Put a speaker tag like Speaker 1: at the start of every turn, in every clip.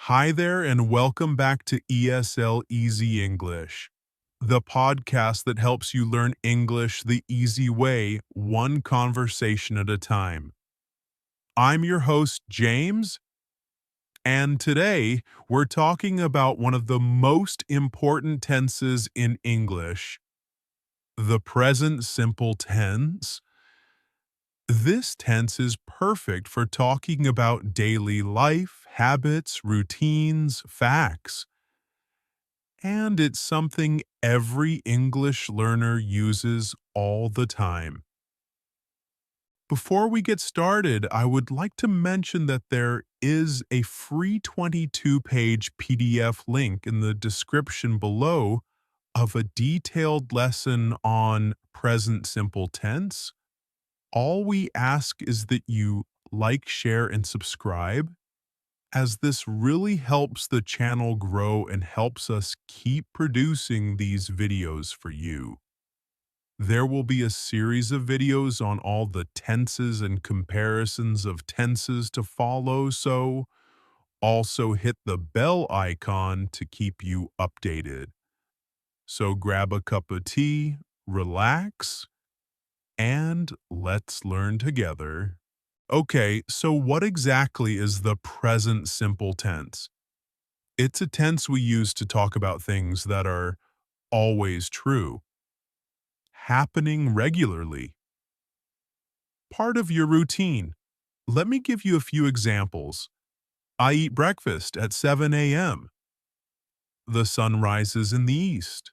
Speaker 1: Hi there, and welcome back to ESL Easy English, the podcast that helps you learn English the easy way, one conversation at a time. I'm your host, James, and today we're talking about one of the most important tenses in English, the present simple tense. This tense is perfect for talking about daily life, habits, routines, facts. And it's something every English learner uses all the time. Before we get started, I would like to mention that there is a free 22-page PDF link in the description below of a detailed lesson on present simple tense. All we ask is that you like, share, and subscribe, as this really helps the channel grow and helps us keep producing these videos for you. There will be a series of videos on all the tenses and comparisons of tenses to follow, so also hit the bell icon to keep you updated. So grab a cup of tea, relax, and let's learn together. Okay, so what exactly is the present simple tense? It's a tense we use to talk about things that are always true, happening regularly, part of your routine. Let me give you a few examples. I eat breakfast at 7 a.m. The sun rises in the east.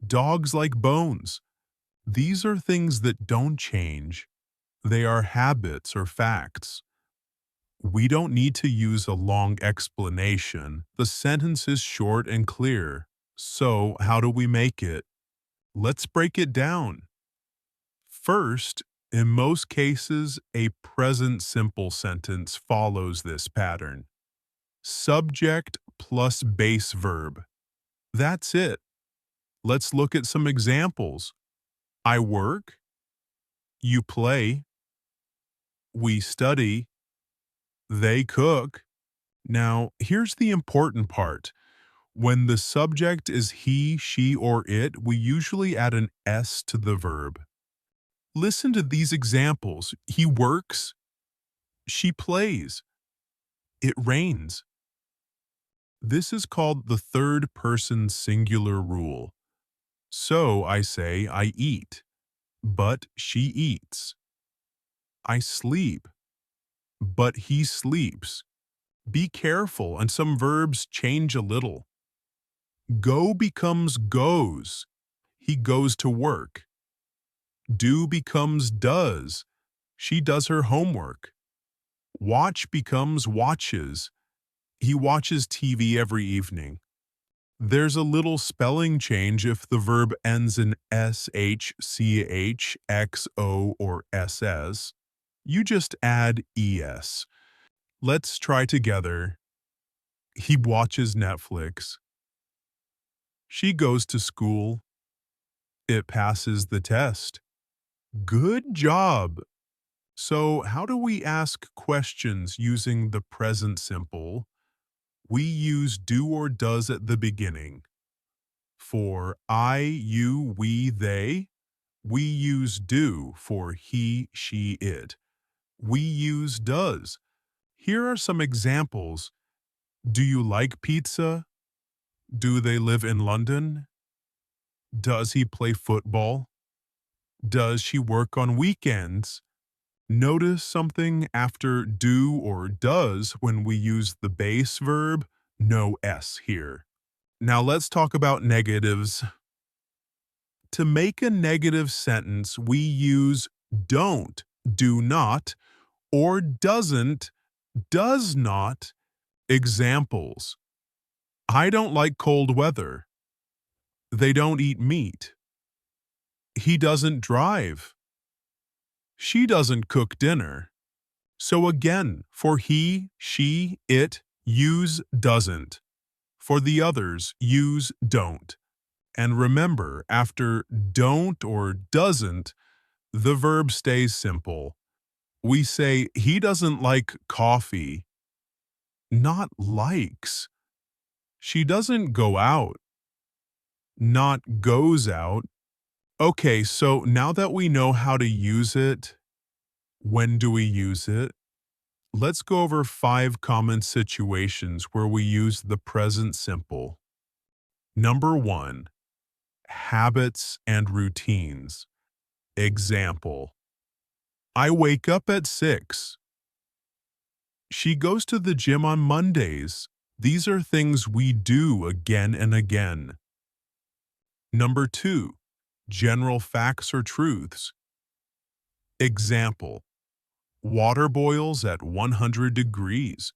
Speaker 1: Dogs like bones. These are things that don't change. They are habits or facts. We don't need to use a long explanation. The sentence is short and clear. So, how do we make it? Let's break it down. First, in most cases, a present simple sentence follows this pattern. Subject plus base verb. That's it. Let's look at some examples. I work, you play, we study, they cook. Now, here's the important part. When the subject is he, she, or it, we usually add an S to the verb. Listen to these examples. He works, she plays, it rains. This is called the third person singular rule. So I say I eat, but she eats. I sleep, but he sleeps. Be careful, and some verbs change a little. Go becomes goes. He goes to work. Do becomes does. She does her homework. Watch becomes watches. He watches TV every evening. There's a little spelling change if the verb ends in sh, ch, xo, or ss. You just add es. Let's try together. He watches Netflix. She goes to school. It passes the test. Good job! So, how do we ask questions using the present simple? We use do or does at the beginning. For I, you, we, they, we use do for he, she, it. We use does. Here are some examples. Do you like pizza? Do they live in London? Does he play football? Does she work on weekends? Notice something after do or does when we use the base verb, no S here. Now let's talk about negatives. To make a negative sentence, we use don't, do not, or doesn't, does not. Examples. I don't like cold weather. They don't eat meat. He doesn't drive. She doesn't cook dinner. So again, for he, she, it, use doesn't. For the others, use don't. And remember, after don't or doesn't, the verb stays simple. We say, he doesn't like coffee. not likes. She doesn't go out, not goes out. Okay, so now that we know how to use it, when do we use it? Let's go over 5 common situations where we use the present simple. Number 1, habits and routines. Example, I wake up at 6. She goes to the gym on Mondays. These are things we do again and again. Number 2, general facts or truths. Example, water boils at 100 degrees.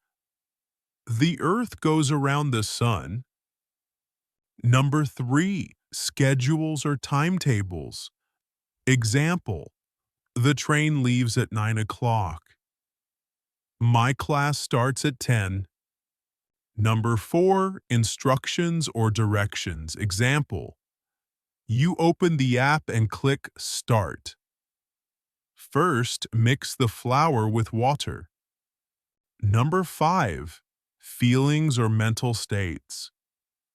Speaker 1: The earth goes around the sun. Number 3, schedules or timetables. Example, the train leaves at 9 o'clock. My class starts at 10. Number 4, instructions or directions. Example, you open the app and click Start. First, mix the flour with water. Number 5, feelings or mental states.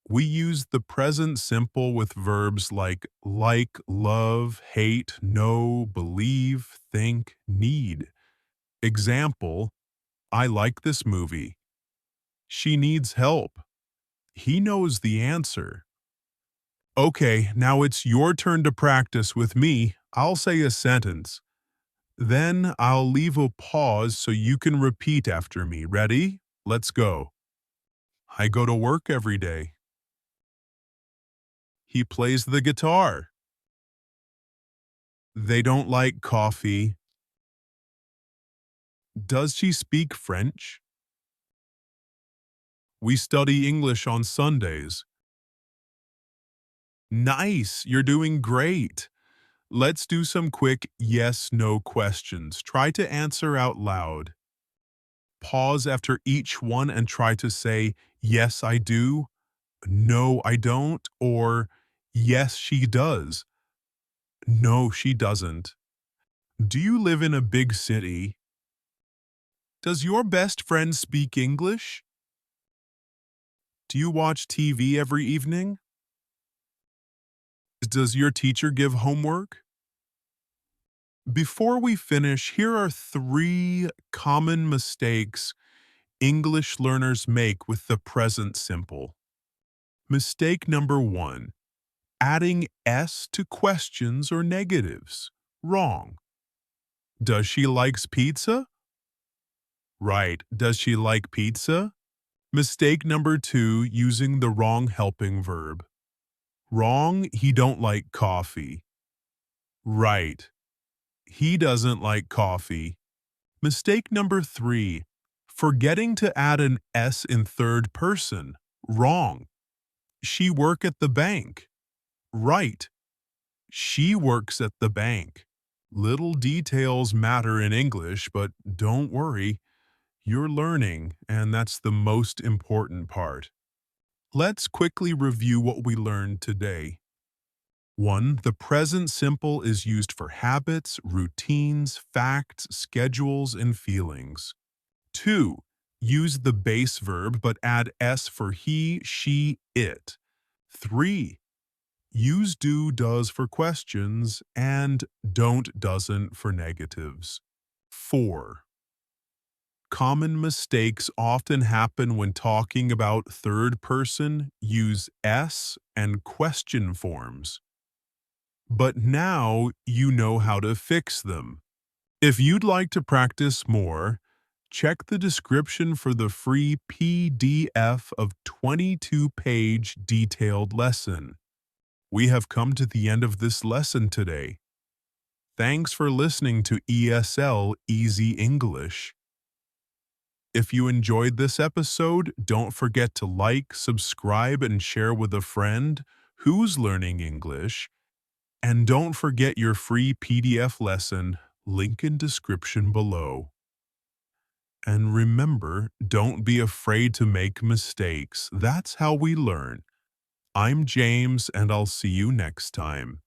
Speaker 1: We use the present simple with verbs like, love, hate, know, believe, think, need. Example, I like this movie. She needs help. He knows the answer. Okay, now it's your turn to practice with me. I'll say a sentence. Then I'll leave a pause so you can repeat after me. Ready? Let's go. I go to work every day. He plays the guitar. They don't like coffee. Does she speak French? We study English on Sundays. Nice, you're doing great. Let's do some quick yes/no questions. Try to answer out loud. Pause after each one and try to say, yes, I do, no, I don't, or yes, she does. No, she doesn't. Do you live in a big city? Does your best friend speak English? Do you watch TV every evening? Does your teacher give homework? Before we finish, here are 3 common mistakes English learners make with the present simple. Mistake number 1, adding S to questions or negatives. Wrong. Does she likes pizza? Right. Does she like pizza? Mistake number 2, using the wrong helping verb. Wrong, he don't like coffee. Right. He doesn't like coffee. Mistake number 3, forgetting to add an S in third person. Wrong. She work at the bank. Right. She works at the bank. Little details matter in English, but don't worry. You're learning, and that's the most important part. Let's quickly review what we learned today. 1. The present simple is used for habits, routines, facts, schedules, and feelings. 2. Use the base verb but add S for he, she, it. 3. Use do, does for questions and don't, doesn't for negatives. 4. Common mistakes often happen when talking about third person. Use S and question forms. But now you know how to fix them. If you'd like to practice more, check the description for the free PDF of 22-page detailed lesson. We have come to the end of this lesson today. Thanks for listening to ESL Easy English. If you enjoyed this episode, don't forget to like, subscribe, and share with a friend who's learning English. And don't forget your free PDF lesson, link in description below. And remember, don't be afraid to make mistakes. That's how we learn. I'm James, and I'll see you next time.